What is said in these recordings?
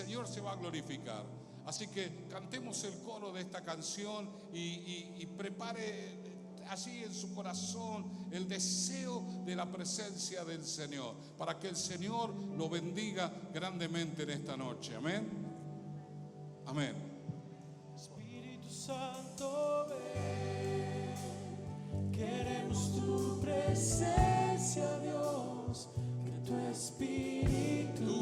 Señor se va a glorificar. Así que cantemos el coro de esta canción y prepare allí en su corazón el deseo de la presencia del Señor, para que el Señor lo bendiga grandemente en esta noche. Amén. Amén. Espíritu Santo, ven, queremos tu presencia, Dios, que tu Espíritu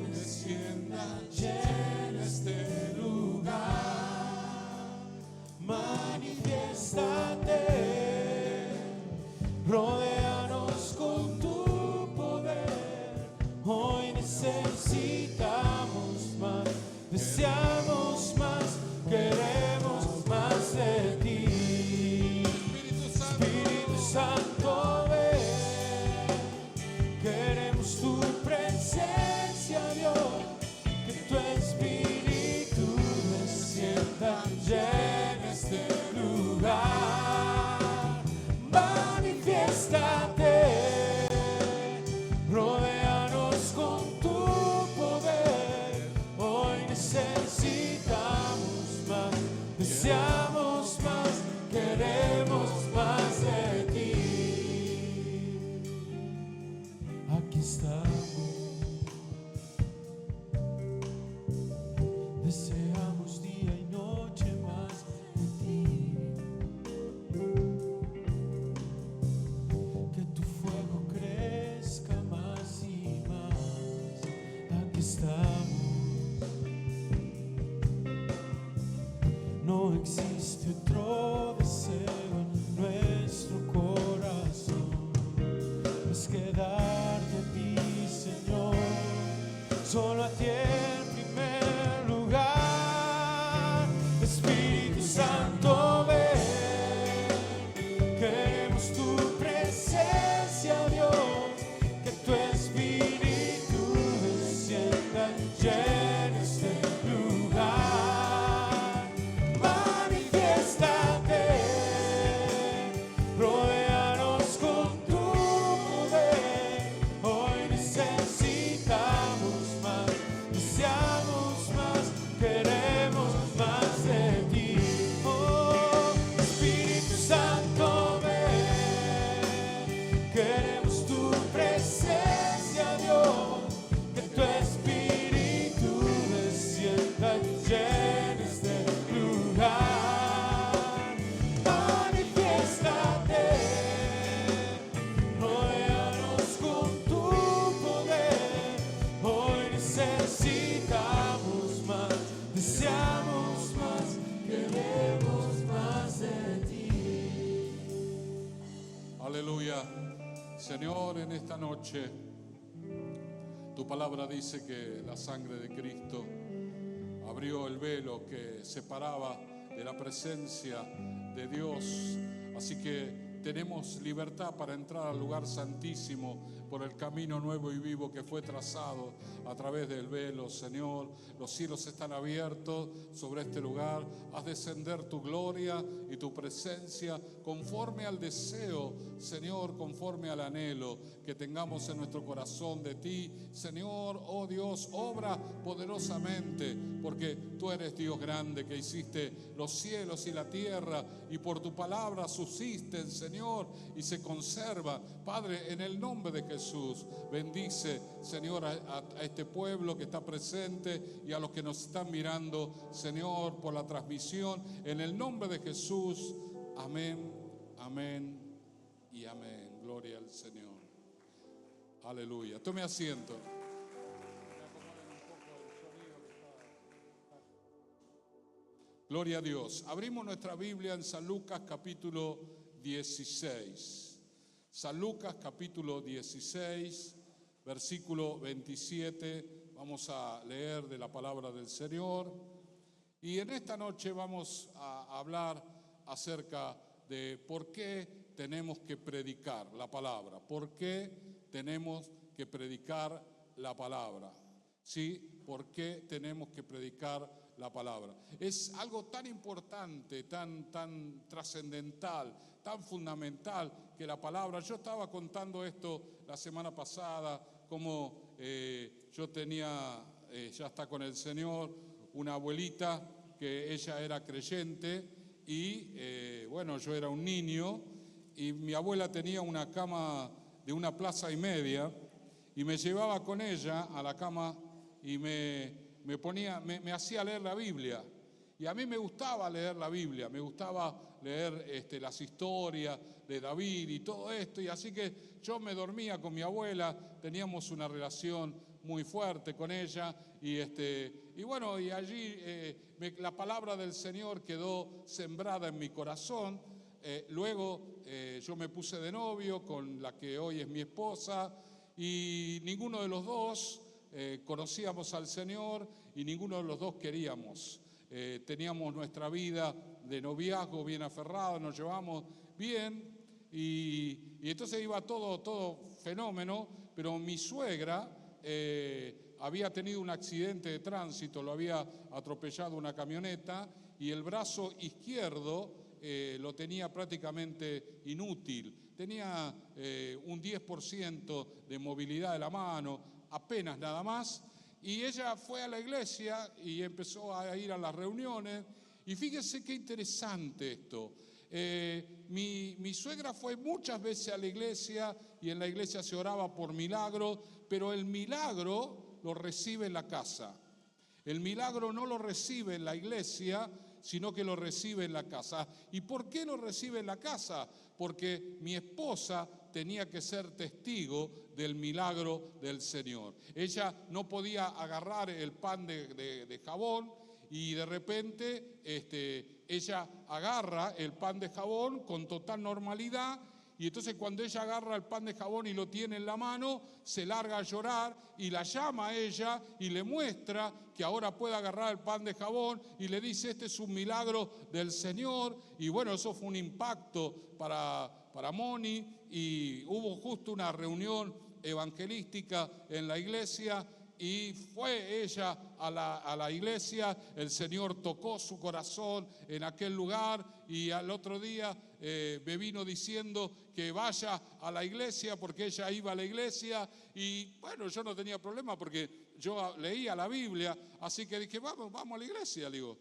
descienda, llena este lugar, manifiéstate, rodéanos con tu poder, hoy necesitamos más, deseamos más, queremos más de ti. Espíritu Santo, ven, queremos tu presencia, Dios, que tu Espíritu descienda, llena este lugar, manifiéstate, rodéanos con tu poder, hoy necesitamos más, deseamos más, queremos más de ti. Aquí estamos, deseamos día y noche más de ti, que tu fuego crezca más y más. Aquí estamos, no existe otro deseo en nuestro corazón, es quedarte a ti, Señor, solo a ti en primer lugar. Espíritu Santo, ven, queremos tu presencia, Dios, que tu Espíritu descienda, llena este lugar, manifiéstate, rodéanos con tu poder, hoy necesitamos más, deseamos más, queremos más de ti. Oh, Espíritu Santo, ven, queremos tu presencia, Dios, que tu Espíritu descienda, llena este lugar, manifiéstate, rodéanos con tu poder, hoy necesitamos más, deseamos más, queremos más de ti. Aleluya. Señor, en esta noche tu palabra dice que la sangre de Cristo abrió el velo que separaba de la presencia de Dios. Así que tenemos libertad para entrar al lugar santísimo por el camino nuevo y vivo que fue trazado a través del velo. Señor, los cielos están abiertos sobre este lugar. Haz descender tu gloria y tu presencia conforme al deseo, Señor, conforme al anhelo que tengamos en nuestro corazón de ti. Señor, oh Dios, obra poderosamente, porque tú eres Dios grande, que hiciste los cielos y la tierra, y por tu palabra subsisten, Señor, y se conserva. Padre, en el nombre de Jesús, bendice, Señor, a este pueblo que está presente y a los que nos están mirando, Señor, por la transmisión. En el nombre de Jesús, amén, amén y amén. Gloria al Señor. Aleluya. Tome asiento. Gloria a Dios. Abrimos nuestra Biblia en San Lucas capítulo 16. San Lucas capítulo 16, versículo 27. Vamos a leer de la palabra del Señor. Y en esta noche vamos a hablar acerca de por qué tenemos que predicar la palabra. ¿Por qué tenemos que predicar la palabra? ¿Sí? ¿Por qué tenemos que predicar la palabra? Es algo tan importante, tan trascendental, tan fundamental que la palabra. Yo estaba contando esto la semana pasada, como yo tenía ya está con el Señor, una abuelita que ella era creyente y bueno, yo era un niño y mi abuela tenía una cama de 1,5 plazas y me llevaba con ella a la cama y me hacía leer la Biblia. Y a mí me gustaba leer la Biblia, me gustaba leer las historias de David y todo esto, y así que yo me dormía con mi abuela, teníamos una relación muy fuerte con ella, y bueno, y allí la palabra del Señor quedó sembrada en mi corazón. Luego yo me puse de novio con la que hoy es mi esposa, y ninguno de los dos conocíamos al Señor y ninguno de los dos queríamos. Teníamos nuestra vida de noviazgo bien aferrada, nos llevamos bien y entonces iba todo fenómeno, pero mi suegra había tenido un accidente de tránsito, lo había atropellado una camioneta y el brazo izquierdo lo tenía prácticamente inútil, tenía un 10% de movilidad de la mano, apenas nada más. Y ella fue a la iglesia y empezó a ir a las reuniones. Y fíjense qué interesante esto. Mi suegra fue muchas veces a la iglesia y en la iglesia se oraba por milagros, pero el milagro lo recibe en la casa. El milagro no lo recibe en la iglesia, sino que lo recibe en la casa. ¿Y por qué lo recibe en la casa? Porque mi esposa tenía que ser testigo del milagro del Señor. Ella no podía agarrar el pan de jabón y de repente ella agarra el pan de jabón con total normalidad. Y entonces cuando ella agarra el pan de jabón y lo tiene en la mano, se larga a llorar y la llama a ella y le muestra que ahora puede agarrar el pan de jabón y le dice, este es un milagro del Señor. Y bueno, eso fue un impacto para Moni y hubo justo una reunión evangelística en la iglesia. Y fue ella a la iglesia, el Señor tocó su corazón en aquel lugar y al otro día me vino diciendo que vaya a la iglesia porque ella iba a la iglesia y bueno, yo no tenía problema porque yo leía la Biblia, así que dije, vamos a la iglesia, le digo,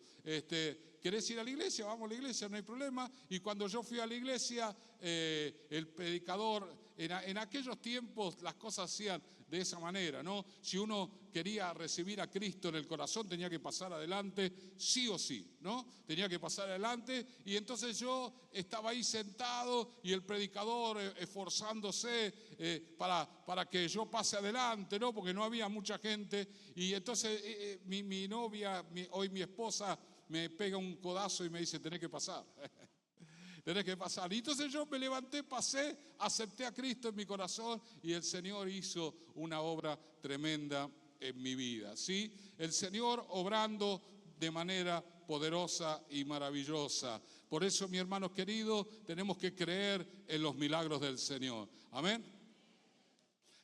¿querés ir a la iglesia? Vamos a la iglesia, no hay problema. Y cuando yo fui a la iglesia, el predicador, en aquellos tiempos las cosas hacían de esa manera, ¿no? Si uno quería recibir a Cristo en el corazón, tenía que pasar adelante, sí o sí, ¿no? Tenía que pasar adelante y entonces yo estaba ahí sentado y el predicador esforzándose para que yo pase adelante, ¿no? Porque no había mucha gente y entonces mi novia, hoy mi esposa, me pega un codazo y me dice, tenés que pasar. Tenés que pasar. Y entonces yo me levanté, pasé, acepté a Cristo en mi corazón y el Señor hizo una obra tremenda en mi vida, ¿sí? El Señor obrando de manera poderosa y maravillosa. Por eso, mis hermanos queridos, tenemos que creer en los milagros del Señor. Amén.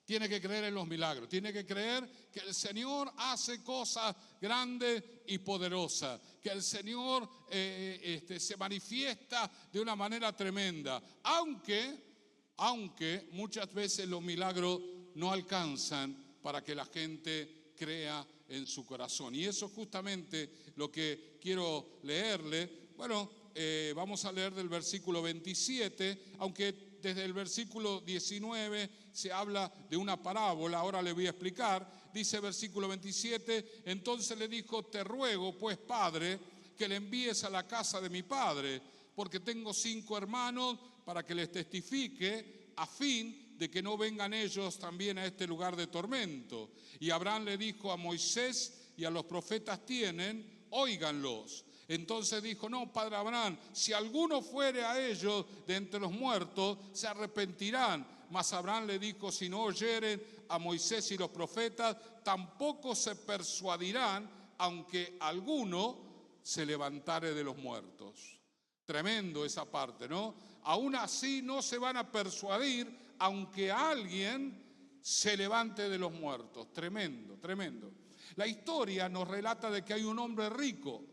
Tiene que creer en los milagros, tiene que creer que el Señor hace cosas grandes y poderosas, que el Señor se manifiesta de una manera tremenda, aunque muchas veces los milagros no alcanzan para que la gente crea en su corazón. Y eso es justamente lo que quiero leerle. Bueno, vamos a leer del versículo 27, aunque desde el versículo 19 se habla de una parábola, ahora le voy a explicar. Dice versículo 27, entonces le dijo, te ruego pues, Padre, que le envíes a la casa de mi padre, porque tengo 5 hermanos, para que les testifique, a fin de que no vengan ellos también a este lugar de tormento. Y Abraham le dijo, a Moisés y a los profetas tienen, óiganlos. Entonces dijo, no, padre Abraham, si alguno fuere a ellos de entre los muertos, se arrepentirán. Mas Abraham le dijo, si no oyeren a Moisés y los profetas, tampoco se persuadirán, aunque alguno se levantare de los muertos. Tremendo esa parte, ¿no? Aún así no se van a persuadir, aunque alguien se levante de los muertos. Tremendo, tremendo. La historia nos relata de que hay un hombre rico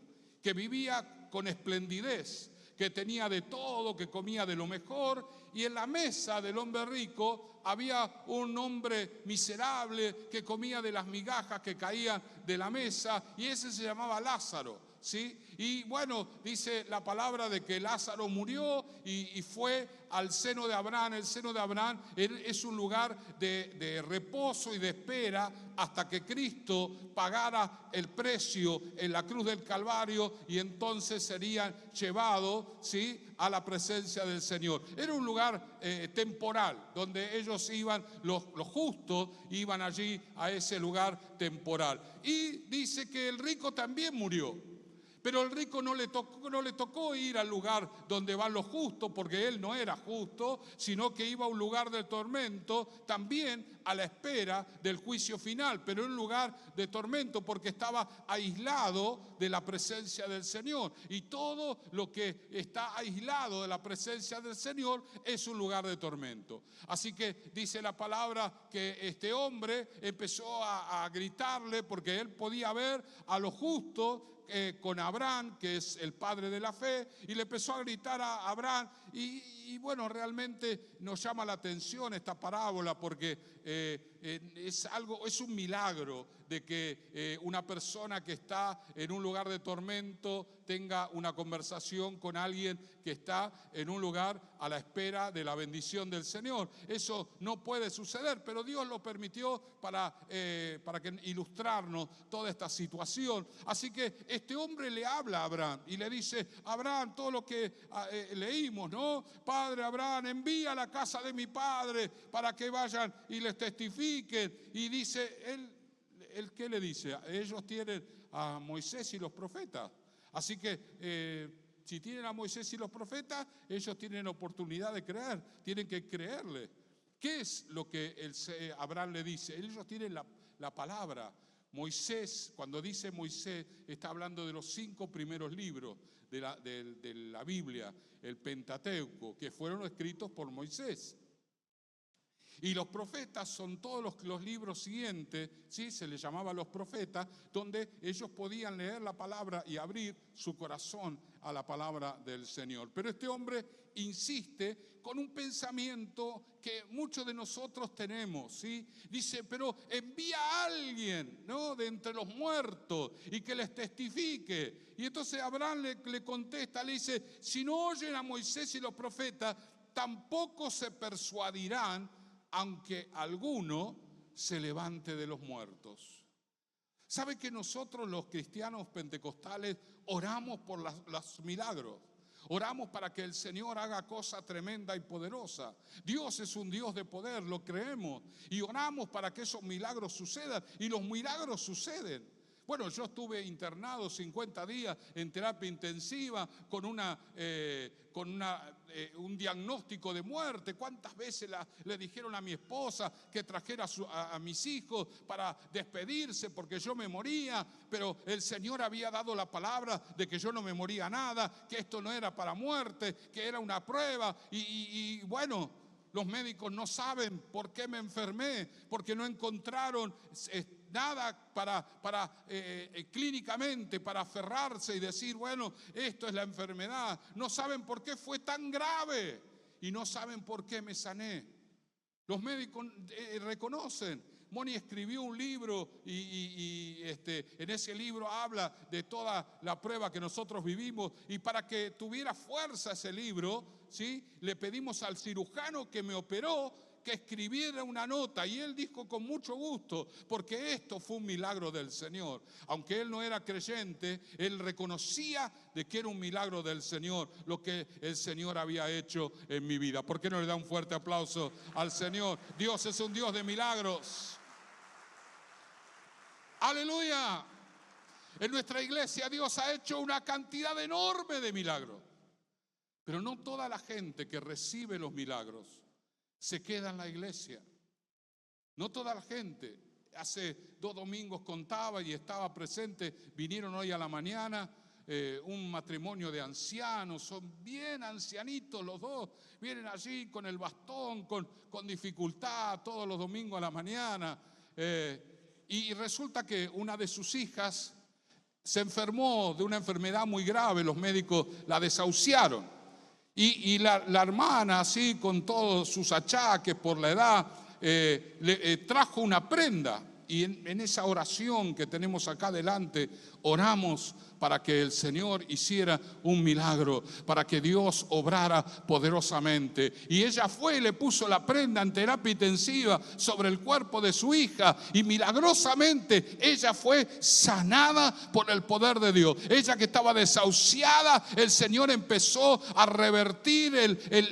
que vivía con esplendidez, que tenía de todo, que comía de lo mejor, y en la mesa del hombre rico había un hombre miserable que comía de las migajas que caían de la mesa, y ese se llamaba Lázaro, ¿sí? Y bueno, dice la palabra de que Lázaro murió y fue al seno de Abraham. El seno de Abraham es un lugar de reposo y de espera hasta que Cristo pagara el precio en la cruz del Calvario, y entonces serían llevados, ¿sí?, a la presencia del Señor. Era un lugar temporal donde ellos iban, los justos iban allí a ese lugar temporal. Y dice que el rico también murió. Pero el rico no le tocó ir al lugar donde van los justos, porque él no era justo, sino que iba a un lugar de tormento, también a la espera del juicio final, pero en un lugar de tormento porque estaba aislado de la presencia del Señor. Y todo lo que está aislado de la presencia del Señor es un lugar de tormento. Así que dice la palabra que este hombre empezó a gritarle, porque él podía ver a los justos con Abraham, que es el padre de la fe, y le empezó a gritar a Abraham. Y bueno, realmente nos llama la atención esta parábola porque es un milagro de que una persona que está en un lugar de tormento tenga una conversación con alguien que está en un lugar a la espera de la bendición del Señor. Eso no puede suceder, pero Dios lo permitió para que ilustrarnos toda esta situación. Así que este hombre le habla a Abraham y le dice: Abraham, todo lo que leímos, ¿no? Padre Abraham, envía a la casa de mi padre para que vayan y les testifiquen. Y dice, él ¿qué le dice? Ellos tienen a Moisés y los profetas. Así que si tienen a Moisés y los profetas, ellos tienen oportunidad de creer, tienen que creerle. ¿Qué es lo que Abraham le dice? Ellos tienen la palabra. Moisés, cuando dice Moisés, está hablando de los 5 primeros libros de la Biblia, el Pentateuco, que fueron escritos por Moisés. Y los profetas son todos los libros siguientes, ¿sí? Se les llamaba los profetas, donde ellos podían leer la palabra y abrir su corazón a la palabra del Señor. Pero este hombre insiste con un pensamiento que muchos de nosotros tenemos, ¿sí? Dice, pero envía a alguien, ¿no?, de entre los muertos y que les testifique. Y entonces Abraham le contesta, le dice, si no oyen a Moisés y los profetas, tampoco se persuadirán, aunque alguno se levante de los muertos. ¿Sabe que nosotros los cristianos pentecostales oramos por los milagros? Oramos para que el Señor haga cosa tremenda y poderosa. Dios es un Dios de poder, lo creemos. Y oramos para que esos milagros sucedan. Y los milagros suceden. Bueno, yo estuve internado 50 días en terapia intensiva con un diagnóstico de muerte. ¿Cuántas veces le dijeron a mi esposa que trajera a mis hijos para despedirse porque yo me moría? Pero el Señor había dado la palabra de que yo no me moría nada, que esto no era para muerte, que era una prueba. Y bueno, los médicos no saben por qué me enfermé, porque no encontraron nada clínicamente para aferrarse y decir, bueno, esto es la enfermedad. No saben por qué fue tan grave y no saben por qué me sané. Los médicos reconocen. Moni escribió un libro y en ese libro habla de toda la prueba que nosotros vivimos, y para que tuviera fuerza ese libro, ¿sí?, le pedimos al cirujano que me operó que escribiera una nota, y él dijo con mucho gusto, porque esto fue un milagro del Señor. Aunque él no era creyente, él reconocía de que era un milagro del Señor lo que el Señor había hecho en mi vida. ¿Por qué no le da un fuerte aplauso al Señor? Dios es un Dios de milagros. ¡Aleluya! En nuestra iglesia Dios ha hecho una cantidad enorme de milagros, pero no toda la gente que recibe los milagros se queda en la iglesia. No toda la gente. Hace 2 domingos contaba y estaba presente, vinieron hoy a la mañana un matrimonio de ancianos, son bien ancianitos los dos, vienen allí con el bastón, con dificultad todos los domingos a la mañana. Y resulta que una de sus hijas se enfermó de una enfermedad muy grave, los médicos la desahuciaron. Y la hermana, así con todos sus achaques por la edad, le trajo una prenda. Y en esa oración que tenemos acá adelante, oramos para que el Señor hiciera un milagro, para que Dios obrara poderosamente. Y ella fue y le puso la prenda en terapia intensiva sobre el cuerpo de su hija, y milagrosamente ella fue sanada por el poder de Dios. Ella que estaba desahuciada, el Señor empezó a revertir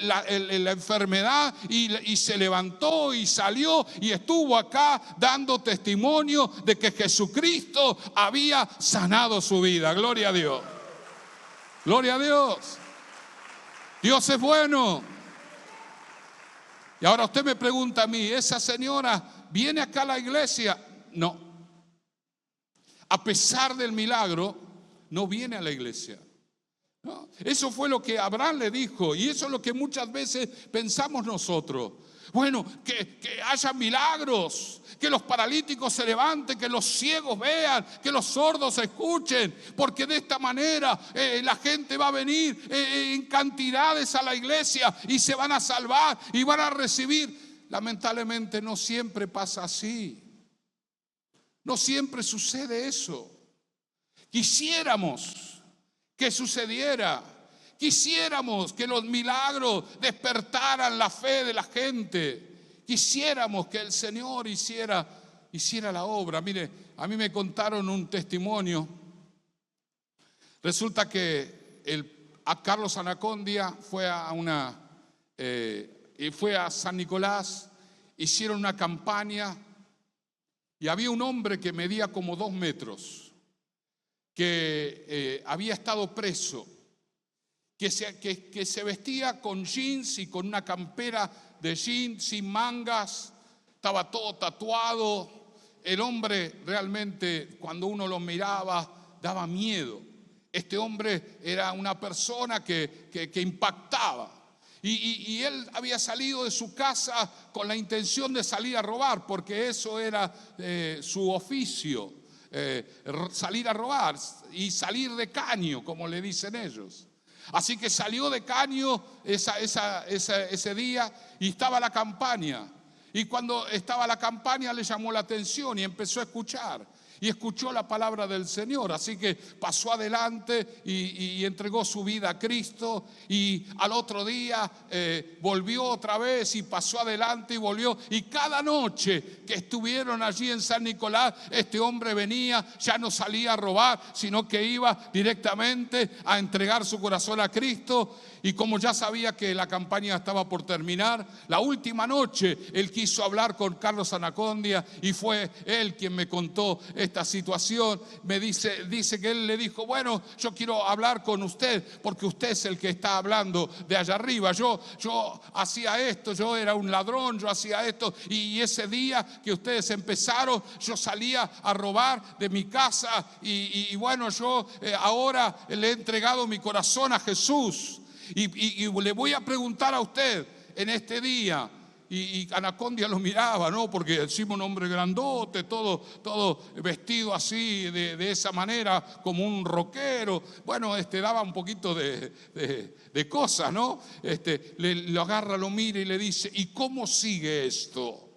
la enfermedad, y se levantó y salió y estuvo acá dando testimonio de que Jesucristo había sanado su vida. Gloria a Dios. Gloria a Dios. Dios es bueno. Y ahora usted me pregunta a mí, ¿esa señora viene acá a la iglesia? No. A pesar del milagro, no viene a la iglesia. No. Eso fue lo que Abraham le dijo, y eso es lo que muchas veces pensamos nosotros. Bueno, que haya milagros, que los paralíticos se levanten, que los ciegos vean, que los sordos escuchen, porque de esta manera la gente va a venir en cantidades a la iglesia y se van a salvar y van a recibir. Lamentablemente no siempre pasa así. No siempre sucede eso. Quisiéramos que sucediera. Quisiéramos que los milagros despertaran la fe de la gente. Quisiéramos que el Señor hiciera la obra. Mire, a mí me contaron un testimonio. Resulta que a Carlos Anacondia fue a San Nicolás, hicieron una campaña, y había un hombre que medía como 2 metros, que había estado preso, que se vestía con jeans y con una campera de jeans sin mangas, estaba todo tatuado. El hombre realmente, cuando uno lo miraba, daba miedo. Este hombre era una persona que impactaba. Y él había salido de su casa con la intención de salir a robar, porque eso era su oficio, salir a robar y salir de caño, como le dicen ellos. Así que salió de caño ese día, y estaba la campaña. Y cuando estaba la campaña le llamó la atención y empezó a escuchar. Y escuchó la palabra del Señor. Así que pasó adelante y entregó su vida a Cristo. Y al otro día volvió otra vez y pasó adelante y volvió. Y cada noche que estuvieron allí en San Nicolás, este hombre venía, ya no salía a robar, sino que iba directamente a entregar su corazón a Cristo. Y como ya sabía que la campaña estaba por terminar, la última noche él quiso hablar con Carlos Anacondia, y fue él quien me contó esta situación. Me dice que él le dijo: bueno, yo quiero hablar con usted porque usted es el que está hablando de allá arriba. Yo hacía esto, yo era un ladrón, yo hacía esto, y ese día que ustedes empezaron, yo salía a robar de mi casa, y bueno, yo ahora le he entregado mi corazón a Jesús. Y le voy a preguntar a usted en este día, y Anacondia lo miraba, ¿no? Porque encima un hombre grandote, todo vestido así, de esa manera, como un rockero. Bueno, daba un poquito de cosas, ¿no? Lo agarra, lo mira y le dice: ¿y cómo sigue esto?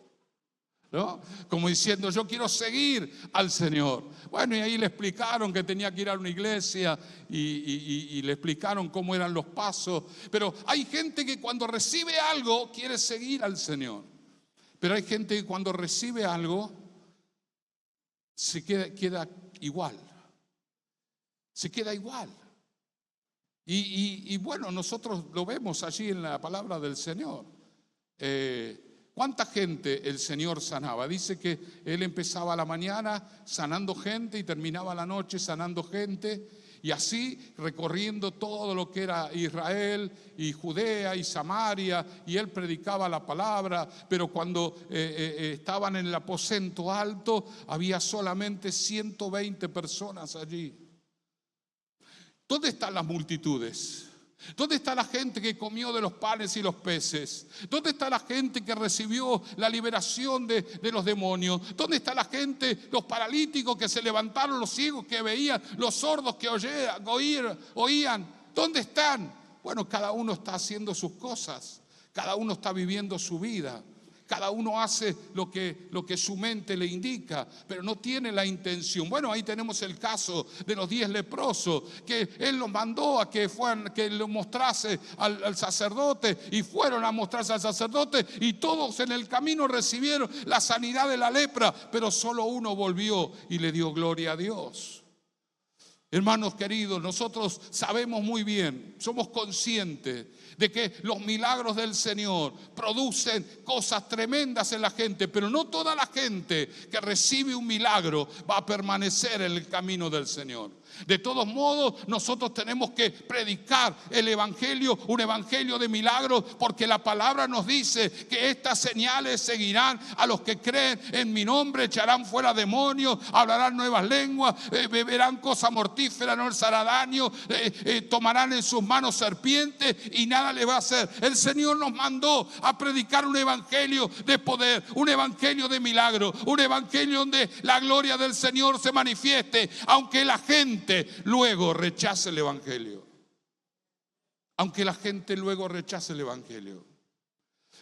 ¿No? Como diciendo: yo quiero seguir al Señor. Bueno, y ahí le explicaron que tenía que ir a una iglesia, y le explicaron cómo eran los pasos. Pero hay gente que cuando recibe algo quiere seguir al Señor. Pero hay gente que cuando recibe algo se queda igual. Se queda igual. Y bueno, nosotros lo vemos allí en la palabra del Señor. ¿Cuánta gente el Señor sanaba? Dice que Él empezaba a la mañana sanando gente y terminaba la noche sanando gente, y así recorriendo todo lo que era Israel y Judea y Samaria, y Él predicaba la palabra. Pero cuando estaban en el aposento alto, había solamente 120 personas allí. ¿Dónde están las multitudes? ¿Dónde está la gente que comió de los panes y los peces? ¿Dónde está la gente que recibió la liberación de los demonios? ¿Dónde está la gente, los paralíticos que se levantaron, los ciegos que veían, los sordos que oían? ¿Dónde están? Bueno, cada uno está haciendo sus cosas, cada uno está viviendo su vida. Cada uno hace lo que su mente le indica, pero no tiene la intención. Bueno, ahí tenemos el caso de los 10 leprosos, que Él los mandó a que lo mostrase al sacerdote, y fueron a mostrarse al sacerdote, y todos en el camino recibieron la sanidad de la lepra, pero solo uno volvió y le dio gloria a Dios. Hermanos queridos, nosotros sabemos muy bien, somos conscientes de que los milagros del Señor producen cosas tremendas en la gente, pero no toda la gente que recibe un milagro va a permanecer en el camino del Señor. De todos modos, nosotros tenemos que predicar el evangelio, un evangelio de milagros, porque la palabra nos dice que estas señales seguirán a los que creen en mi nombre: echarán fuera demonios, hablarán nuevas lenguas, beberán cosa mortífera, no les hará daño, tomarán en sus manos serpientes y nada les va a hacer. El Señor nos mandó a predicar un evangelio de poder, un evangelio de milagro, un evangelio donde la gloria del Señor se manifieste, aunque la gente luego rechace el evangelio. Aunque la gente luego rechace el evangelio.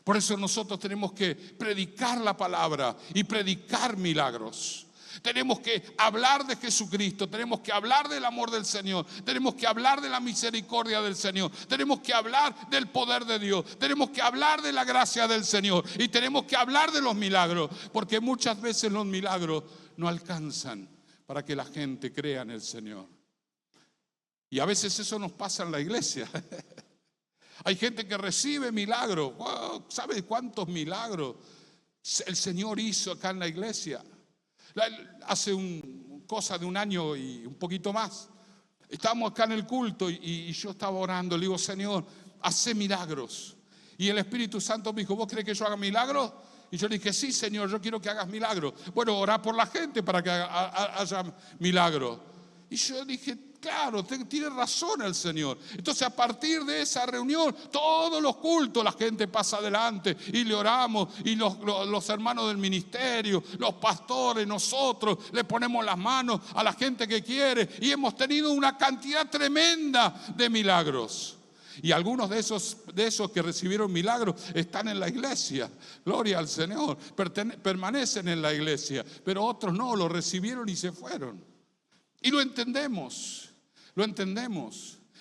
Por eso nosotros tenemos que predicar la palabra y predicar milagros. Tenemos que hablar de Jesucristo, tenemos que hablar del amor del Señor, tenemos que hablar de la misericordia del Señor, tenemos que hablar del poder de Dios, tenemos que hablar de la gracia del Señor y tenemos que hablar de los milagros, porque muchas veces los milagros no alcanzan para que la gente crea en el Señor. Y a veces eso nos pasa en la iglesia. Hay gente que recibe milagros. Wow, ¿sabe cuántos milagros el Señor hizo acá en la iglesia? Hace cosa de un año y un poquito más, estábamos acá en el culto y yo estaba orando. Le digo: Señor, hace milagros. Y el Espíritu Santo me dijo: ¿vos crees que yo haga milagros? Y yo le dije: sí, Señor, yo quiero que hagas milagros. Bueno, orá por la gente para que haya milagros. Y yo dije: claro, tiene razón el Señor. Entonces, a partir de esa reunión, todos los cultos, la gente pasa adelante y le oramos, y los hermanos del ministerio, los pastores, nosotros le ponemos las manos a la gente que quiere, y hemos tenido una cantidad tremenda de milagros. Y algunos de esos que recibieron milagros están en la iglesia. Gloria al Señor. Permanecen en la iglesia. Pero otros no, lo recibieron y se fueron. Y lo entendemos.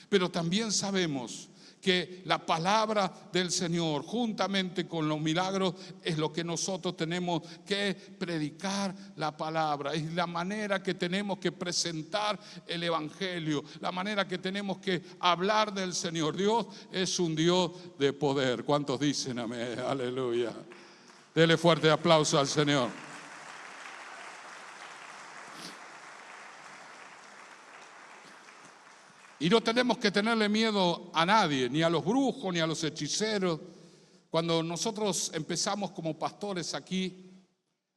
Pero también sabemos que la palabra del Señor, juntamente con los milagros, es lo que nosotros tenemos que predicar. La palabra es la manera que tenemos que presentar el evangelio, la manera que tenemos que hablar del Señor. Dios es un Dios de poder. ¿Cuántos dicen amén? Aleluya. Dele fuerte aplauso al Señor. Y no tenemos que tenerle miedo a nadie, ni a los brujos, ni a los hechiceros. Cuando nosotros empezamos como pastores aquí,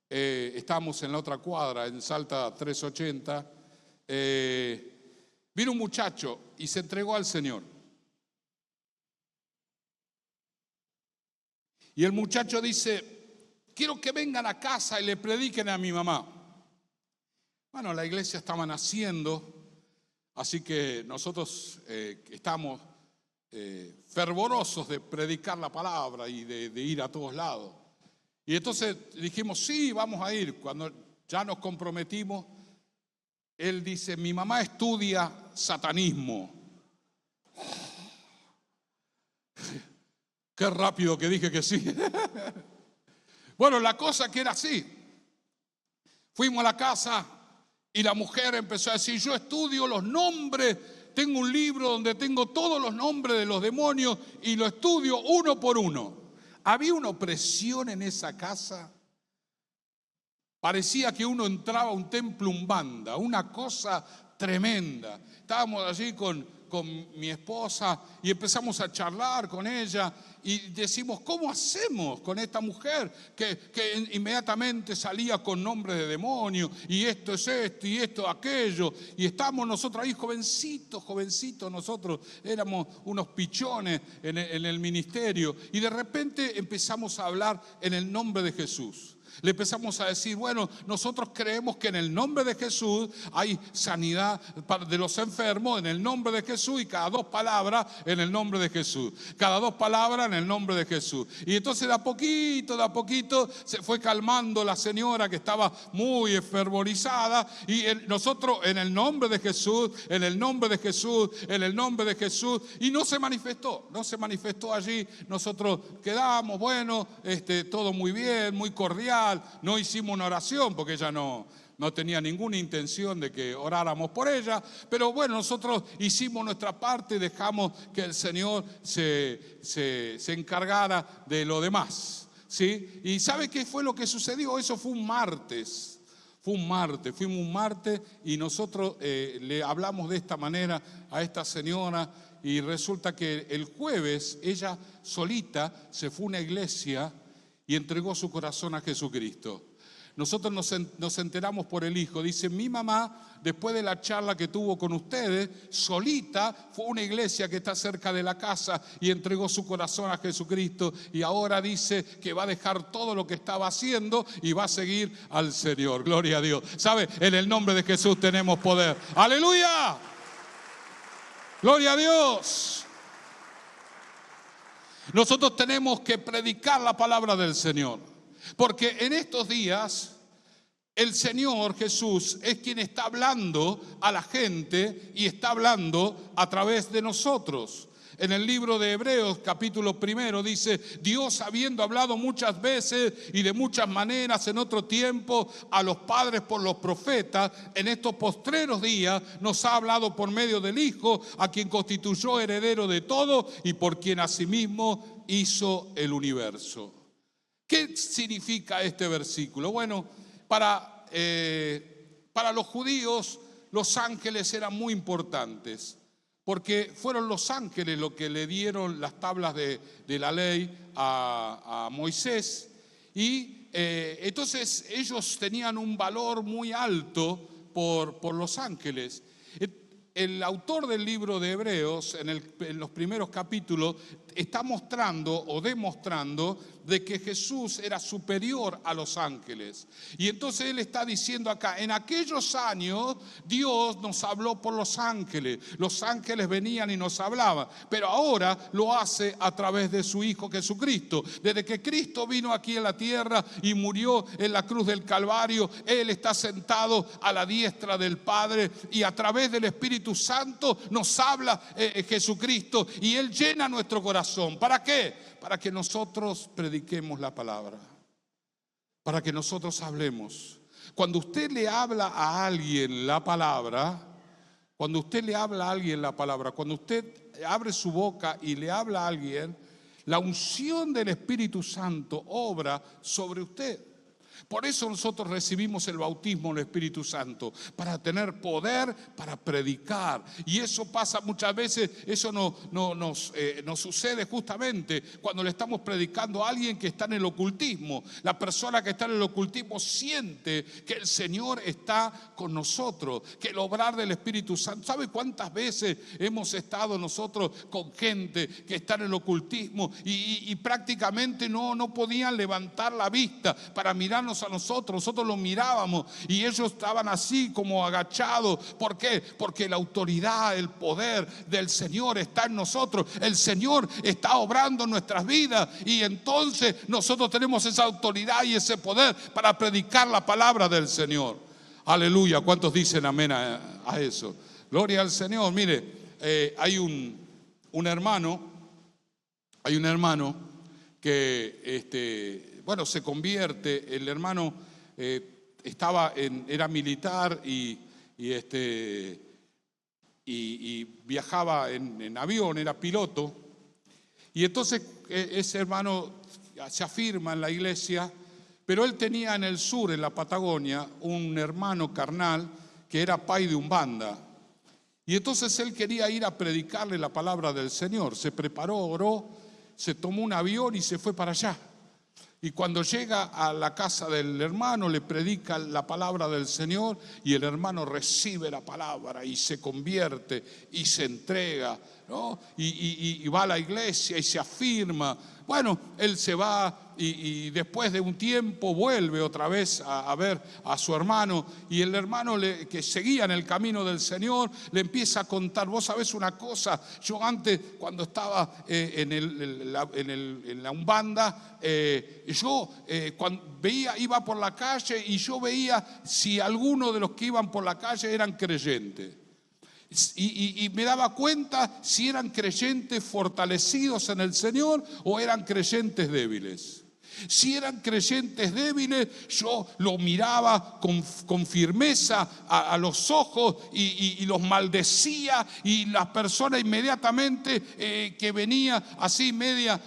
estábamos en la otra cuadra, en Salta 380, vino un muchacho y se entregó al Señor. Y el muchacho dice: quiero que vengan a casa y le prediquen a mi mamá. Bueno, la iglesia estaba naciendo. Así que nosotros estamos fervorosos de predicar la palabra y de ir a todos lados. Y entonces dijimos: sí, vamos a ir. Cuando ya nos comprometimos, él dice: mi mamá estudia satanismo. Qué rápido que dije que sí. Bueno, la cosa que era así. Fuimos a la casa. Y la mujer empezó a decir: yo estudio los nombres, tengo un libro donde tengo todos los nombres de los demonios y lo estudio uno por uno. Había una opresión en esa casa. Parecía que uno entraba a un templo umbanda, una cosa tremenda. Estábamos allí con mi esposa y empezamos a charlar con ella y decimos, ¿cómo hacemos con esta mujer que inmediatamente salía con nombres de demonio y esto es esto y esto aquello? Y estábamos nosotros ahí jovencitos, nosotros éramos unos pichones en el ministerio y de repente empezamos a hablar en el nombre de Jesús. Le empezamos a decir, bueno, nosotros creemos que en el nombre de Jesús hay sanidad de los enfermos, en el nombre de Jesús, y cada 2 palabras en el nombre de Jesús. Cada 2 palabras en el nombre de Jesús. Y entonces de a poquito se fue calmando la señora que estaba muy fervorizada. Y nosotros en el nombre de Jesús, en el nombre de Jesús, en el nombre de Jesús. Y no se manifestó allí. Nosotros quedamos, bueno, todo muy bien, muy cordial. No hicimos una oración porque ella no tenía ninguna intención de que oráramos por ella, pero bueno, nosotros hicimos nuestra parte y dejamos que el Señor se encargara de lo demás, ¿sí? ¿Y sabe qué fue lo que sucedió? Eso fue un martes. Fuimos un martes y nosotros le hablamos de esta manera a esta señora y resulta que el jueves ella solita se fue a una iglesia y entregó su corazón a Jesucristo. Nosotros nos enteramos por el hijo. Dice, mi mamá, después de la charla que tuvo con ustedes, solita fue a una iglesia que está cerca de la casa y entregó su corazón a Jesucristo. Y ahora dice que va a dejar todo lo que estaba haciendo y va a seguir al Señor. Gloria a Dios. ¿Sabe? En el nombre de Jesús tenemos poder. ¡Aleluya! ¡Gloria a Dios! Nosotros tenemos que predicar la palabra del Señor, porque en estos días el Señor Jesús es quien está hablando a la gente y está hablando a través de nosotros. En el libro de Hebreos, capítulo 1, dice, Dios habiendo hablado muchas veces y de muchas maneras en otro tiempo a los padres por los profetas, en estos postreros días nos ha hablado por medio del Hijo, a quien constituyó heredero de todo y por quien asimismo hizo el universo. ¿Qué significa este versículo? Bueno, para los judíos los ángeles eran muy importantes, porque fueron los ángeles los que le dieron las tablas de la ley a Moisés. Y entonces ellos tenían un valor muy alto por los ángeles. El autor del libro de Hebreos, en los primeros capítulos, está mostrando o demostrando de que Jesús era superior a los ángeles. Y entonces él está diciendo acá, en aquellos años Dios nos habló por los ángeles venían y nos hablaban, pero ahora lo hace a través de su Hijo Jesucristo. Desde que Cristo vino aquí en la tierra y murió en la cruz del Calvario, Él está sentado a la diestra del Padre y a través del Espíritu Santo nos habla Jesucristo y Él llena nuestro corazón. ¿Para qué? Para que nosotros prediquemos la palabra, para que nosotros hablemos. Cuando usted le habla a alguien la palabra, cuando usted abre su boca y le habla a alguien, la unción del Espíritu Santo obra sobre usted. Por eso nosotros recibimos el bautismo del Espíritu Santo, para tener poder para predicar. Y eso pasa muchas veces, eso nos sucede justamente cuando le estamos predicando a alguien que está en el ocultismo. La persona que está en el ocultismo siente que el Señor está con nosotros, que el obrar del Espíritu Santo. ¿Sabe cuántas veces hemos estado nosotros con gente que está en el ocultismo y prácticamente no podían levantar la vista para mirarnos a nosotros los mirábamos y ellos estaban así como agachados? ¿Por qué? Porque la autoridad, el poder del Señor está en nosotros. El Señor está obrando en nuestras vidas y entonces nosotros tenemos esa autoridad y ese poder para predicar la palabra del Señor. Aleluya. ¿Cuántos dicen amén a eso? Gloria al Señor. Mire, hay un hermano que se convierte. El hermano era militar y viajaba en avión, era piloto. Y entonces ese hermano se afirma en la iglesia, pero él tenía en el sur, en la Patagonia, un hermano carnal que era pai de Umbanda. Y entonces él quería ir a predicarle la palabra del Señor. Se preparó, oró, se tomó un avión y se fue para allá. Y cuando llega a la casa del hermano, le predica la palabra del Señor y el hermano recibe la palabra y se convierte y se entrega, ¿no? Y va a la iglesia y se afirma. Bueno, él se va y después de un tiempo vuelve otra vez a ver a su hermano, y el hermano que seguía en el camino del Señor le empieza a contar: vos sabés una cosa, yo antes cuando estaba en la Umbanda, cuando iba por la calle y yo veía si alguno de los que iban por la calle eran creyentes. Y me daba cuenta si eran creyentes fortalecidos en el Señor o eran creyentes débiles. Si eran creyentes débiles, yo lo miraba con firmeza a los ojos y los maldecía, y la persona inmediatamente que venía así media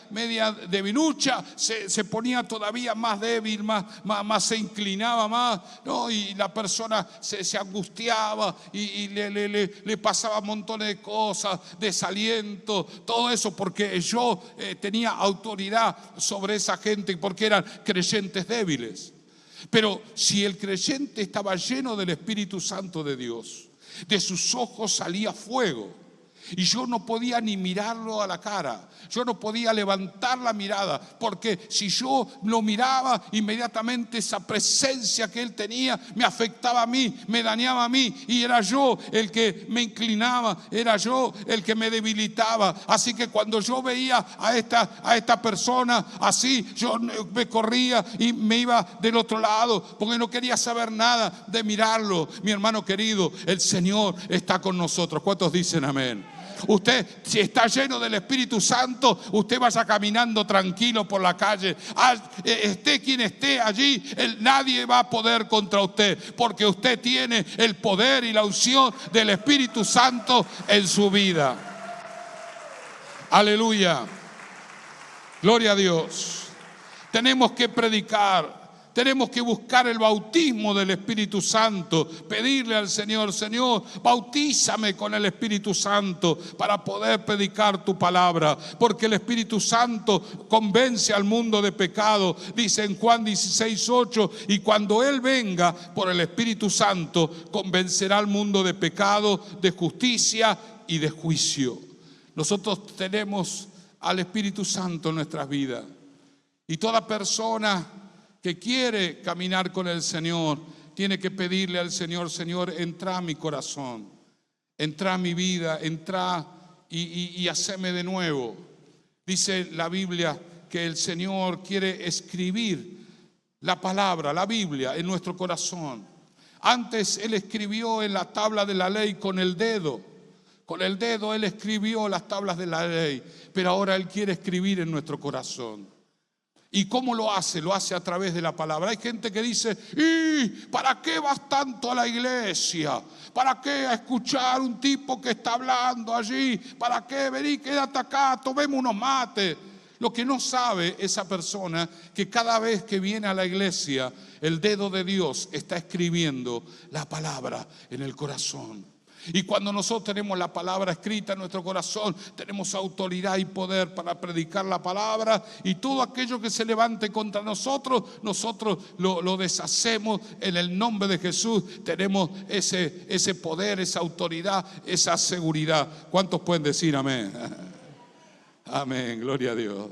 debilucha se ponía todavía más débil, más se inclinaba más, ¿no? Y la persona se angustiaba y le pasaba montones de cosas, desaliento, todo eso porque yo tenía autoridad sobre esa gente, porque eran creyentes débiles. Pero si el creyente estaba lleno del Espíritu Santo de Dios, de sus ojos salía fuego, y yo no podía ni mirarlo a la cara, yo no podía levantar la mirada, porque si yo lo miraba, inmediatamente esa presencia que él tenía me afectaba a mí, me dañaba a mí, y era yo el que me inclinaba, era yo el que me debilitaba. Así que cuando yo veía a esta persona así, yo me corría y me iba del otro lado, porque no quería saber nada de mirarlo. Mi hermano querido, el Señor está con nosotros. ¿Cuántos dicen amén? Usted, si está lleno del Espíritu Santo, usted vaya caminando tranquilo por la calle, esté quien esté allí, nadie va a poder contra usted, porque usted tiene el poder y la unción del Espíritu Santo en su vida. Aleluya, gloria a Dios. Tenemos que predicar. Tenemos que buscar el bautismo del Espíritu Santo, pedirle al Señor: Señor, bautízame con el Espíritu Santo para poder predicar tu palabra, porque el Espíritu Santo convence al mundo de pecado. Dice en Juan 16:8, y cuando Él venga por el Espíritu Santo, convencerá al mundo de pecado, de justicia y de juicio. Nosotros tenemos al Espíritu Santo en nuestras vidas, y toda persona que quiere caminar con el Señor tiene que pedirle al Señor: Señor, entra a mi corazón, entra a mi vida, entra y haceme de nuevo. Dice la Biblia que el Señor quiere escribir la palabra, la Biblia, en nuestro corazón. Antes Él escribió en la tabla de la ley con el dedo. Con el dedo Él escribió las tablas de la ley, pero ahora Él quiere escribir en nuestro corazón. ¿Y cómo lo hace? Lo hace a través de la palabra. Hay gente que dice: ¿y para qué vas tanto a la iglesia? ¿Para qué a escuchar un tipo que está hablando allí? ¿Para qué? Vení, quédate acá, tomemos unos mates. Lo que no sabe esa persona, que cada vez que viene a la iglesia, el dedo de Dios está escribiendo la palabra en el corazón. Y cuando nosotros tenemos la palabra escrita en nuestro corazón, tenemos autoridad y poder para predicar la palabra, y todo aquello que se levante contra nosotros, nosotros lo deshacemos en el nombre de Jesús. Tenemos ese poder, esa autoridad, esa seguridad. ¿Cuántos pueden decir amén? Amén, gloria a Dios.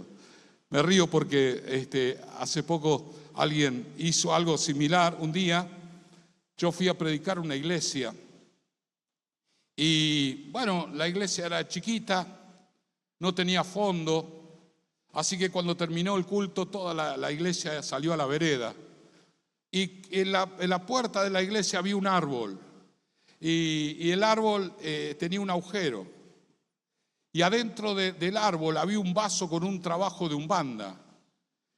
Me río porque hace poco alguien hizo algo similar. Un día yo fui a predicar una iglesia. Y bueno, la iglesia era chiquita, no tenía fondo, así que cuando terminó el culto, toda la iglesia salió a la vereda. Y en la puerta de la iglesia había un árbol, y el árbol tenía un agujero. Y adentro del árbol había un vaso con un trabajo de Umbanda.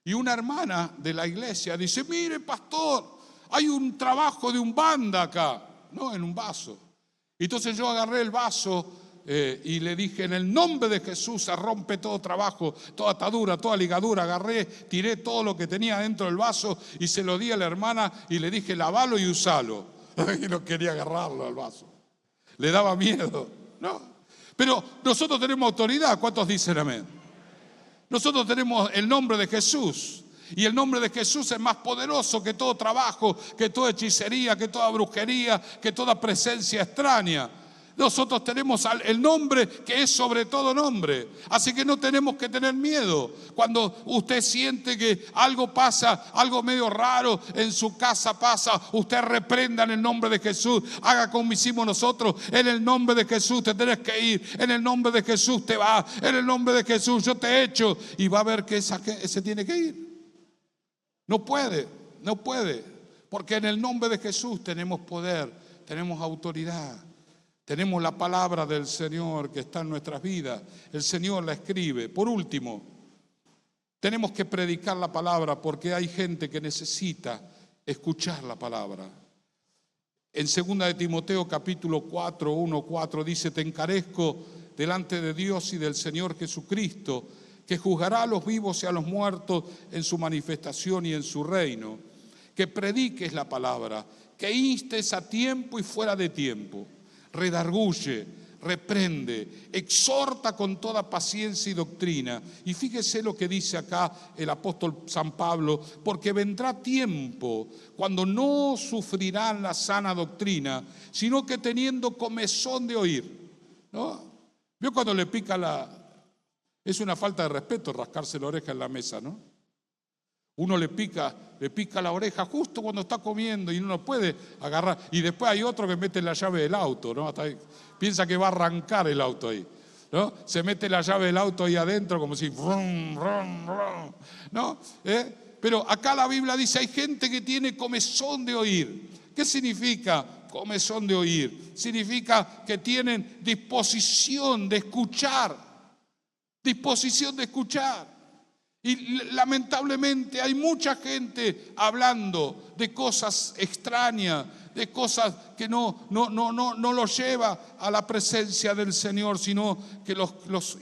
Y una hermana de la iglesia dice: mire, pastor, hay un trabajo de Umbanda acá, no, en un vaso. Entonces yo agarré el vaso y le dije: en el nombre de Jesús se rompe todo trabajo, toda atadura, toda ligadura. Agarré, tiré todo lo que tenía dentro del vaso y se lo di a la hermana y le dije: lavalo y usalo. Y no quería agarrarlo al vaso. Le daba miedo, ¿no? Pero nosotros tenemos autoridad. ¿Cuántos dicen amén? Nosotros tenemos el nombre de Jesús. Y el nombre de Jesús es más poderoso que todo trabajo, que toda hechicería, que toda brujería, que toda presencia extraña. Nosotros tenemos el nombre que es sobre todo nombre. Así que no tenemos que tener miedo. Cuando usted siente que algo pasa, algo medio raro en su casa pasa, usted reprenda en el nombre de Jesús. Haga como hicimos nosotros. En el nombre de Jesús te tenés que ir. En el nombre de Jesús te vas. En el nombre de Jesús yo te echo. Y va a ver que ese tiene que ir. No puede. Porque en el nombre de Jesús tenemos poder, tenemos autoridad. Tenemos la palabra del Señor que está en nuestras vidas. El Señor la escribe. Por último, tenemos que predicar la palabra porque hay gente que necesita escuchar la palabra. En 2 de Timoteo capítulo 4, 1-4 dice: te encarezco delante de Dios y del Señor Jesucristo, que juzgará a los vivos y a los muertos en su manifestación y en su reino. Que prediques la palabra, que instes a tiempo y fuera de tiempo. Redarguye, reprende, exhorta con toda paciencia y doctrina. Y fíjese lo que dice acá el apóstol San Pablo: porque vendrá tiempo cuando no sufrirán la sana doctrina, sino que teniendo comezón de oír. ¿No? ¿Vio cuando le pica es una falta de respeto rascarse la oreja en la mesa, ¿no? Uno le pica la oreja justo cuando está comiendo y uno no puede agarrar. Y después hay otro que mete la llave del auto, ¿no? Piensa que va a arrancar el auto ahí, ¿no? Se mete la llave del auto ahí adentro como si... Brum, brum, brum, ¿no? Pero acá la Biblia dice: hay gente que tiene comezón de oír. ¿Qué significa comezón de oír? Significa que tienen disposición de escuchar. Disposición de escuchar. Y lamentablemente hay mucha gente hablando de cosas extrañas, de cosas que no los lleva a la presencia del Señor, sino que los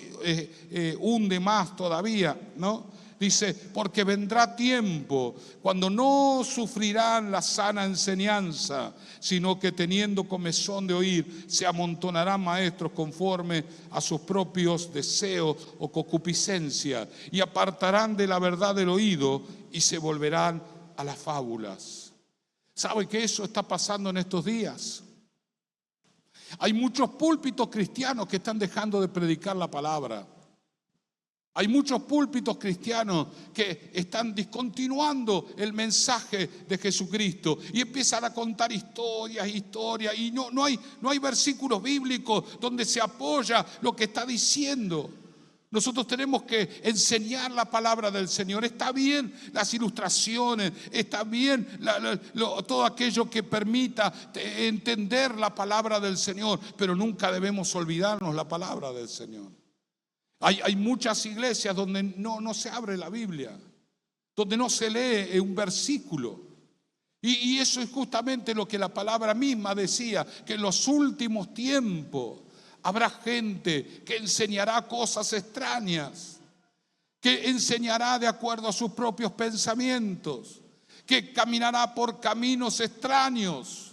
hunde más todavía, ¿no? Dice: porque vendrá tiempo cuando no sufrirán la sana enseñanza, sino que teniendo comezón de oír, se amontonarán maestros conforme a sus propios deseos o concupiscencia, y apartarán de la verdad del oído y se volverán a las fábulas. ¿Sabe que eso está pasando en estos días? Hay muchos púlpitos cristianos que están dejando de predicar la palabra. Hay muchos púlpitos cristianos que están discontinuando el mensaje de Jesucristo y empiezan a contar historias, y no hay versículos bíblicos donde se apoya lo que está diciendo. Nosotros tenemos que enseñar la palabra del Señor. Está bien las ilustraciones, está bien todo aquello que permita entender la palabra del Señor, pero nunca debemos olvidarnos la palabra del Señor. Hay muchas iglesias donde no se abre la Biblia, donde no se lee un versículo. Y eso es justamente lo que la palabra misma decía, que en los últimos tiempos habrá gente que enseñará cosas extrañas, que enseñará de acuerdo a sus propios pensamientos, que caminará por caminos extraños.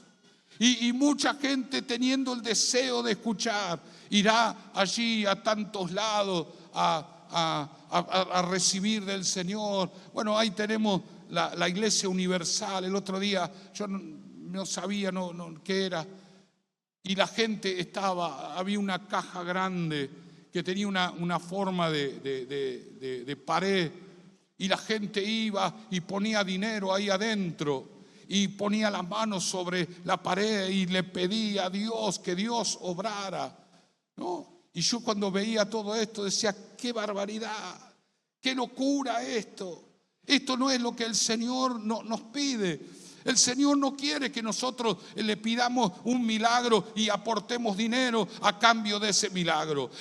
Y mucha gente, teniendo el deseo de escuchar, irá allí a tantos lados a recibir del Señor. Bueno, ahí tenemos la Iglesia Universal. El otro día yo no sabía qué era. Y la gente había una caja grande que tenía una forma de pared. Y la gente iba y ponía dinero ahí adentro. Y ponía las manos sobre la pared y le pedía a Dios que Dios obrara, ¿no? Y yo cuando veía todo esto decía: qué barbaridad, qué locura esto. Esto no es lo que el Señor nos pide. El Señor no quiere que nosotros le pidamos un milagro y aportemos dinero a cambio de ese milagro.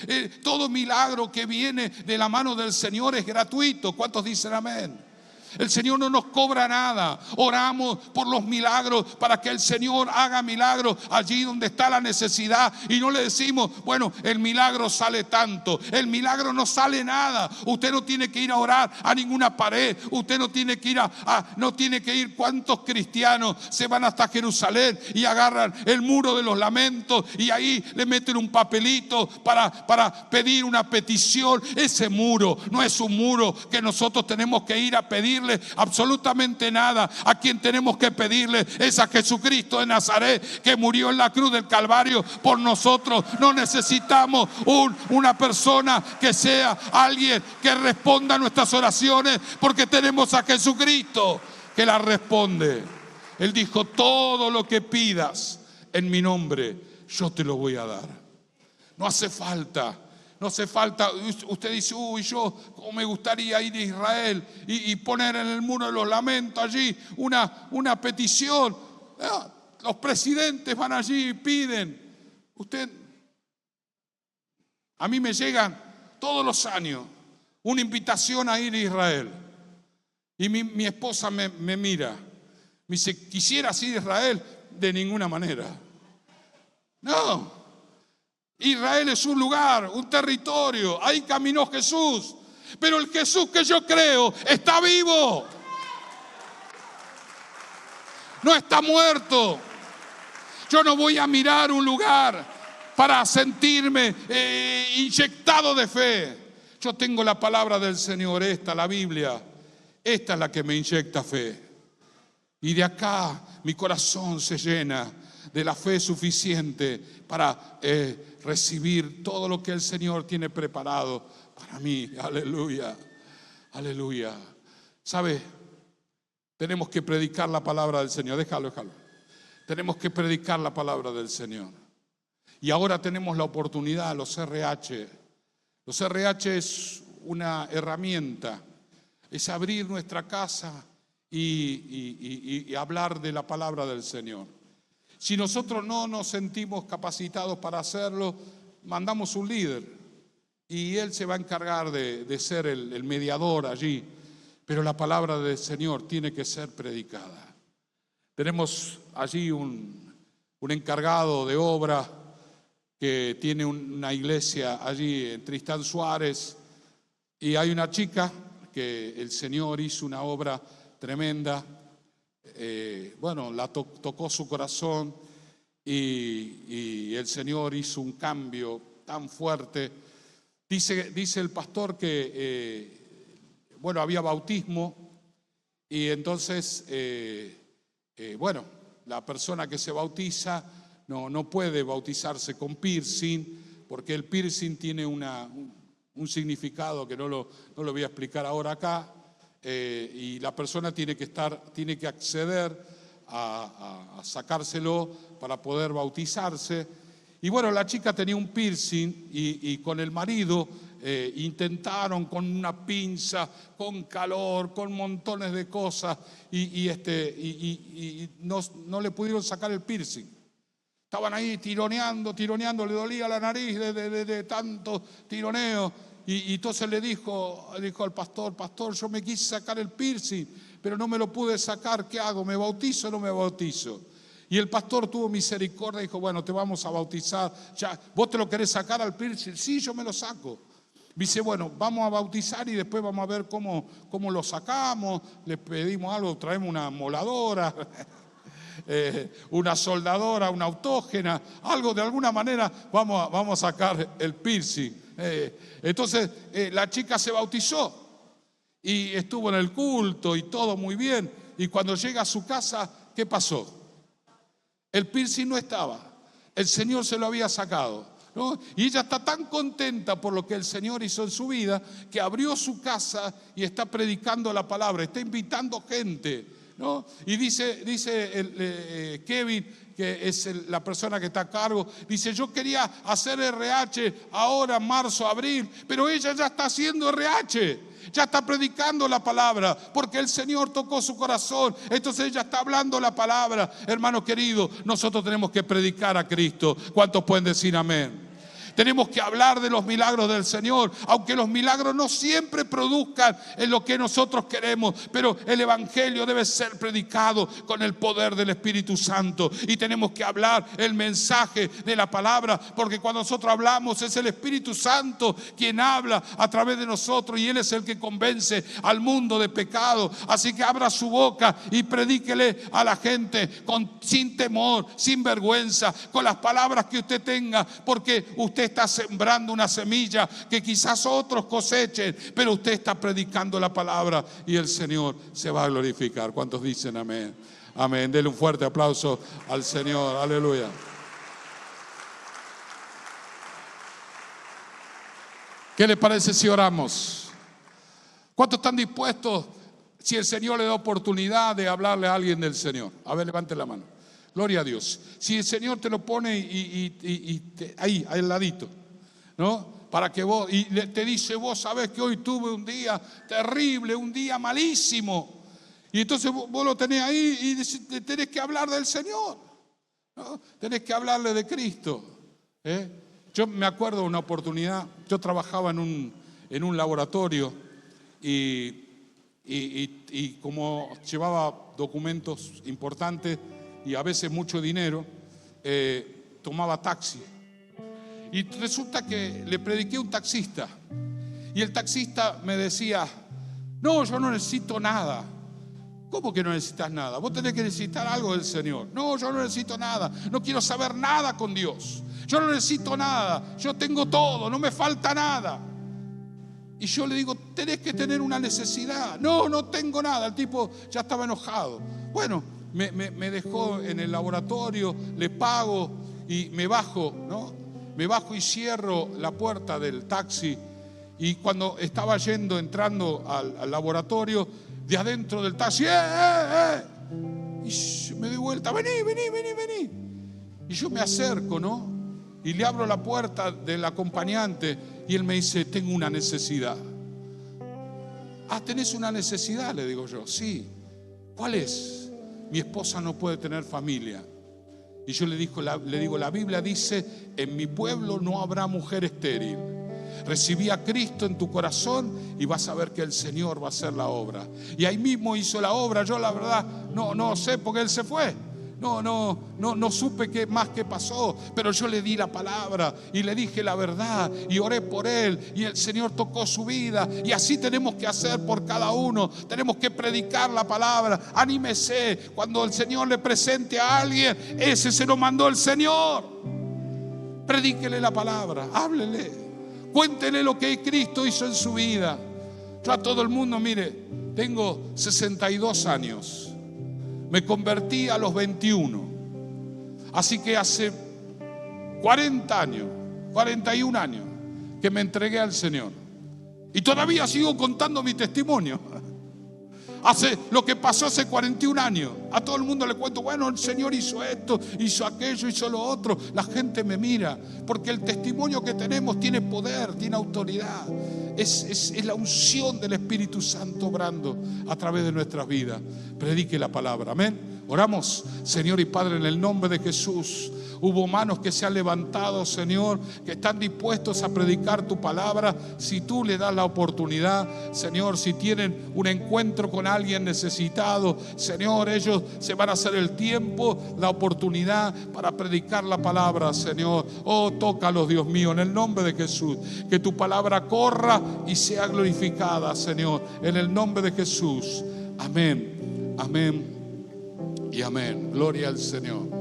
Todo milagro que viene de la mano del Señor es gratuito. ¿Cuántos dicen amén? El Señor no nos cobra nada. Oramos por los milagros para que el Señor haga milagros allí donde está la necesidad. Y no le decimos, bueno, el milagro sale tanto. El milagro no sale nada. Usted no tiene que ir a orar a ninguna pared. Usted no tiene que ir no tiene que ir. ¿Cuántos cristianos se van hasta Jerusalén y agarran el muro de los lamentos y ahí le meten un papelito para pedir una petición? Ese muro no es un muro que nosotros tenemos que ir a pedirle absolutamente nada. A quien tenemos que pedirle es a Jesucristo de Nazaret, que murió en la cruz del Calvario por nosotros. No necesitamos una persona que sea alguien que responda a nuestras oraciones, porque tenemos a Jesucristo que las responde. Él dijo, todo lo que pidas en mi nombre, yo te lo voy a dar. No hace falta. No hace falta. Usted dice, yo como me gustaría ir a Israel y poner en el muro de los lamentos allí una petición. Los presidentes van allí y piden. A mí me llegan todos los años una invitación a ir a Israel. Y mi esposa me mira. Me dice, ¿quisieras ir a Israel? De ninguna manera. No. Israel es un lugar, un territorio. Ahí caminó Jesús. Pero el Jesús que yo creo está vivo. No está muerto. Yo no voy a mirar un lugar para sentirme inyectado de fe. Yo tengo la palabra del Señor, la Biblia. Esta es la que me inyecta fe. Y de acá mi corazón se llena de la fe suficiente para recibir todo lo que el Señor tiene preparado para mí. Aleluya, aleluya. ¿Sabe? Tenemos que predicar la palabra del Señor. Déjalo. Tenemos que predicar la palabra del Señor. Y ahora tenemos la oportunidad, los RH. Los RH es una herramienta. Es abrir nuestra casa y hablar de la palabra del Señor. Si nosotros no nos sentimos capacitados para hacerlo, mandamos un líder y él se va a encargar de ser el mediador allí. Pero la palabra del Señor tiene que ser predicada. Tenemos allí un encargado de obra que tiene una iglesia allí en Tristán Suárez, y hay una chica que el Señor hizo una obra tremenda. La tocó su corazón y el Señor hizo un cambio tan fuerte. Dice el pastor que había bautismo y entonces la persona que se bautiza no puede bautizarse con piercing, porque el piercing tiene un significado que no lo voy a explicar ahora acá. Y la persona tiene que acceder a sacárselo para poder bautizarse. Y la chica tenía un piercing y con el marido intentaron con una pinza, con calor, con montones de cosas y no le pudieron sacar el piercing. Estaban ahí tironeando, le dolía la nariz de tanto tironeo. Y entonces le dijo al pastor, yo me quise sacar el piercing, pero no me lo pude sacar, ¿qué hago? ¿Me bautizo o no me bautizo? Y el pastor tuvo misericordia y dijo, bueno, te vamos a bautizar. Ya, ¿vos te lo querés sacar al piercing? Sí, yo me lo saco. Dice, bueno, vamos a bautizar y después vamos a ver cómo lo sacamos. Le pedimos algo, traemos una moladora, una soldadora, una autógena, algo de alguna manera vamos a sacar el piercing. Entonces la chica se bautizó y estuvo en el culto y todo muy bien. Y cuando llega a su casa, ¿qué pasó? El piercing no estaba. El Señor se lo había sacado, ¿no? Y ella está tan contenta por lo que el Señor hizo en su vida que abrió su casa y está predicando la palabra, está invitando gente, ¿no? Y dice Kevin, que es la persona que está a cargo, dice, yo quería hacer RH ahora, marzo, abril, pero ella ya está haciendo RH, ya está predicando la palabra, porque el Señor tocó su corazón, entonces ella está hablando la palabra. Hermano querido, nosotros tenemos que predicar a Cristo. ¿Cuántos pueden decir amén? Tenemos que hablar de los milagros del Señor, aunque los milagros no siempre produzcan en lo que nosotros queremos, pero el evangelio debe ser predicado con el poder del Espíritu Santo, y tenemos que hablar el mensaje de la palabra, porque cuando nosotros hablamos es el Espíritu Santo quien habla a través de nosotros, y Él es el que convence al mundo de pecado. Así que abra su boca y predíquele a la gente sin temor, sin vergüenza, con las palabras que usted tenga, porque usted está sembrando una semilla que quizás otros cosechen, pero usted está predicando la palabra y el Señor se va a glorificar. ¿Cuántos dicen amén? Amén. Dele un fuerte aplauso al Señor. Aleluya. ¿Qué le parece si oramos? ¿Cuántos están dispuestos, si el Señor le da oportunidad, de hablarle a alguien del Señor? A ver, levante la mano. Gloria a Dios. Si el Señor te lo pone ahí, al ladito, ¿no? Para que vos, y te dice: vos sabés que hoy tuve un día terrible, un día malísimo. Y entonces vos lo tenés ahí y tenés que hablar del Señor, ¿no? Tenés que hablarle de Cristo, Yo me acuerdo de una oportunidad. Yo trabajaba en un laboratorio y como llevaba documentos importantes y a veces mucho dinero, tomaba taxi. Y resulta que le prediqué a un taxista, y el taxista me decía: no, yo no necesito nada. ¿Cómo que no necesitas nada? Vos tenés que necesitar algo del Señor. No, yo no necesito nada, no quiero saber nada con Dios. Yo no necesito nada, yo tengo todo, no me falta nada. Y yo le digo: tenés que tener una necesidad. No, no tengo nada. El tipo ya estaba enojado. Bueno, me dejó en el laboratorio, le pago y me bajo, ¿no? Me bajo y cierro la puerta del taxi. Y cuando estaba entrando al laboratorio, de adentro del taxi, y me doy vuelta: vení. Y yo me acerco, ¿no? Y le abro la puerta del acompañante y él me dice: tengo una necesidad. Ah, ¿tenés una necesidad? Le digo yo. Sí. ¿Cuál es? Mi esposa no puede tener familia. Y yo le digo, la Biblia dice: en mi pueblo no habrá mujer estéril. Recibí a Cristo en tu corazón y vas a ver que el Señor va a hacer la obra. Y ahí mismo hizo la obra. Yo la verdad no sé por qué él se fue. No supe qué pasó, pero yo le di la palabra y le dije la verdad y oré por él y el Señor tocó su vida. Y así tenemos que hacer por cada uno. Tenemos que predicar la palabra. Anímese, cuando el Señor le presente a alguien, ese se lo mandó el Señor. Predíquele la palabra, háblele, cuéntele lo que Cristo hizo en su vida. Yo a todo el mundo, mire, tengo 62 años. Me convertí a los 21. Así que hace 40 años, 41 años que me entregué al Señor. Y todavía sigo contando mi testimonio. Lo que pasó hace 41 años. A todo el mundo le cuento: bueno, el Señor hizo esto, hizo aquello, hizo lo otro. La gente me mira, porque el testimonio que tenemos tiene poder, tiene autoridad. Es la unción del Espíritu Santo obrando a través de nuestras vidas. Predique la palabra, amén. Oramos. Señor y Padre, en el nombre de Jesús, hubo manos que se han levantado, Señor, que están dispuestos a predicar tu palabra. Si tú le das la oportunidad, Señor, si tienen un encuentro con alguien necesitado, Señor, ellos se van a hacer el tiempo, la oportunidad para predicar la palabra, Señor. Oh, tócalos, Dios mío, en el nombre de Jesús. Que tu palabra corra y sea glorificada, Señor, en el nombre de Jesús. Amén, amén y amén. Gloria al Señor.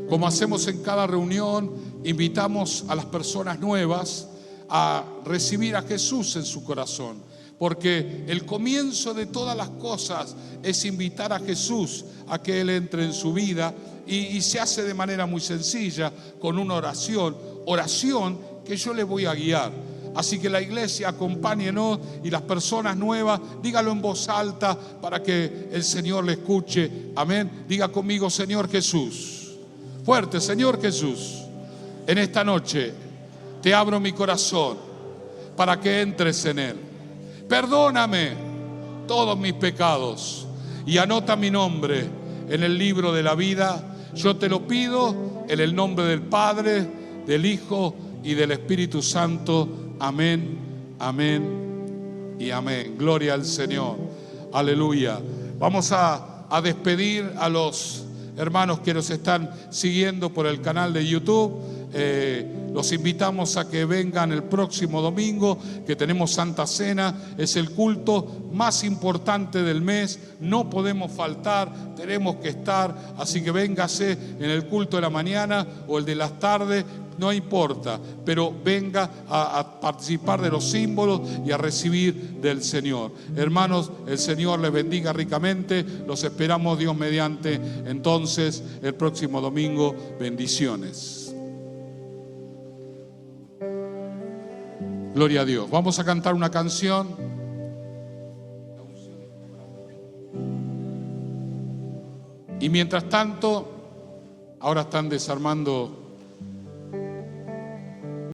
Como hacemos en cada reunión, invitamos a las personas nuevas a recibir a Jesús en su corazón, porque el comienzo de todas las cosas es invitar a Jesús a que Él entre en su vida, y se hace de manera muy sencilla, con una oración que yo le voy a guiar. Así que la iglesia, acompáñenos, y las personas nuevas, dígalo en voz alta para que el Señor le escuche. Amén. Diga conmigo: Señor Jesús. Fuerte: Señor Jesús, en esta noche te abro mi corazón para que entres en él. Perdóname todos mis pecados y anota mi nombre en el libro de la vida. Yo te lo pido en el nombre del Padre, del Hijo y del Espíritu Santo. Amén, amén y amén. Gloria al Señor. Aleluya. Vamos a despedir a los hermanos que nos están siguiendo por el canal de YouTube. Los invitamos a que vengan el próximo domingo, que tenemos Santa Cena. Es el culto más importante del mes. No podemos faltar, tenemos que estar. Así que véngase en el culto de la mañana o el de las tardes, no importa, pero venga a participar de los símbolos y a recibir del Señor. Hermanos, el Señor les bendiga ricamente. Los esperamos, Dios mediante, entonces el próximo domingo. Bendiciones. Gloria a Dios. Vamos a cantar una canción. Y mientras tanto, ahora están desarmando